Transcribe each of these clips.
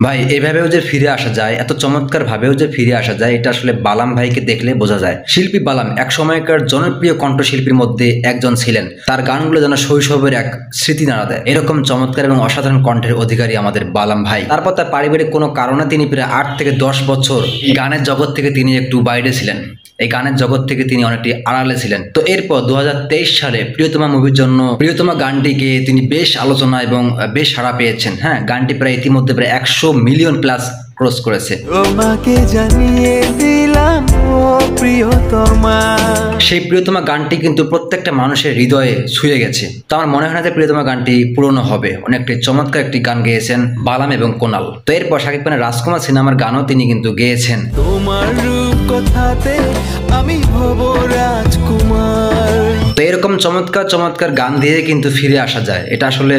ভাই এভাবেও যে ফিরে আসা যায়, এত চমৎকার ভাবেও যে ফিরে আসা যায়, এটা আসলে বালাম ভাইকে দেখলে বোঝা যায়। শিল্পী বালাম এক সময়কার জনপ্রিয় কণ্ঠশিল্পীর মধ্যে একজন ছিলেন। তার গানগুলো যেন শৈশবের এক স্মৃতি নাড়া দেয়। এরকম চমৎকার এবং অসাধারণ কণ্ঠের অধিকারী আমাদের বালাম ভাই। তারপর তার পারিবারিক কোনো কারণে তিনি প্রায় 8 থেকে 10 বছর এই গানের জগৎ থেকে তিনি একটু বাইরে ছিলেন। এই গানের জগৎ থেকে তিনি অনেকটি আড়ালে ছিলেন। তো এরপর 2023 সালে প্রিয়তমা মুভির জন্য প্রিয়তমা গানটি গেয়ে তিনি বেশ আলোচনা এবং বেশ সাড়া পেয়েছেন। হ্যাঁ, গানটি প্রায় ইতিমধ্যে প্রায় 100 মিলিয়ন প্লাস ক্রস করেছে। তোমাকে জানিয়ে দিলাম ও প্রিয়তমা। সেই প্রিয়তমা গানটি কিন্তু প্রত্যেকটা মানুষের হৃদয়ে ছুঁয়ে গেছে। তো আমার মনে হয় না যে প্রিয়তমা গানটি পুরনো হবে। অনেকটি চমৎকার একটি গান গেয়েছেন বালাম এবং কোনাল। তো এরপর শাকিব খানের রাজকুমার সিনেমার গানও তিনি কিন্তু গেয়েছেন। তোমার রূপ কথাতে আমি হব রাজকুমার। তো এরকম চমৎকার চমৎকার গান দিয়ে কিন্তু ফিরে আসা যায়, এটা আসলে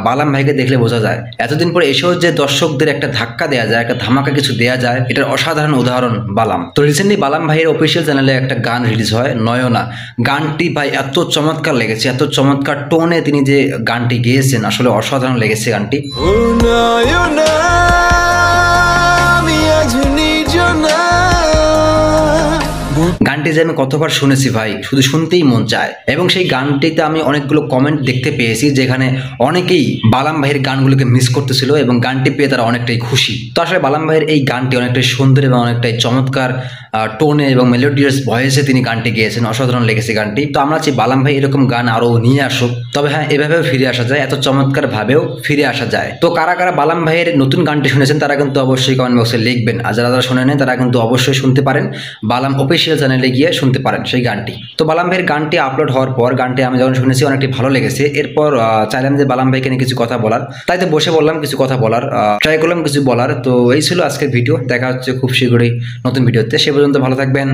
বালাম ভাইকে দেখলে বোঝা যায়। এতদিন পর এসেও যে দর্শকদের একটা ধাক্কা দেওয়া যায়, একটা ধামাকা কিছু দেওয়া যায়, এটার অসাধারণ উদাহরণ বালাম। তো রিসেন্টলি বালাম ভাইয়ের অফিসিয়াল চ্যানেলে একটা গান রিলিজ হয়, নয়না। গানটি ভাই এত চমৎকার লেগেছে, এত চমৎকার টোনে তিনি যে গানটি গেয়েছেন, আসলে অসাধারণ লেগেছে গানটি। ও নয়না, আমি আজ নির্জনা। গানটি যে আমি কতবার শুনেছি ভাই, শুধু শুনতেই মন চায়। এবং সেই গানটিতে আমি অনেকগুলো কমেন্ট দেখতে পেয়েছি, যেখানে অনেকেই বালাম ভাইয়ের গানগুলোকে মিস করতেছিল এবং গানটি পেয়ে তারা অনেকটাই খুশি। তো আসলে বালাম ভাইয়ের এই গানটি অনেকটাই সুন্দর এবং অনেকটাই চমৎকার টোনে এবং মেলোডিয়াস ভয়েসে তিনি গানটি গেয়েছেন, অসাধারণ লেগেছে গানটি। তো আমরা চাই বালাম ভাই এরকম গান আরও নিয়ে আসুক। তবে হ্যাঁ, এভাবেও ফিরে আসা যায়, এত চমৎকার ভাবেও ফিরে আসা যায়। তো কারা কারা বালাম ভাইয়ের নতুন গানটি শুনেছেন তারা কিন্তু অবশ্যই কমেন্ট বক্সে লিখবেন। আর যারা যারা শোনেন তারা কিন্তু অবশ্যই শুনতে পারেন, বালাম অফিসিয়াল চ্যানেলে গিয়ে শুনতে পারেন সেই গানটি। তো বালাম ভাইয়ের গানটি আপলোড হওয়ার পর গানটি আমি যখন শুনেছি অনেকটি ভালো লেগেছে। এরপর চাইলাম যে বালাম ভাইকে নিয়ে কিছু কথা বলার, তাই তো বসে বললাম কিছু কথা বলার, ট্রাই করলাম কিছু বলার। তো এই ছিল আজকের ভিডিও। দেখা হচ্ছে খুব শীঘ্রই নতুন ভিডিওতে। সে পর্যন্ত ভালো থাকবেন।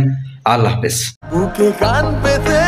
আল্লাহ হাফেজ। বুকে কান পেতে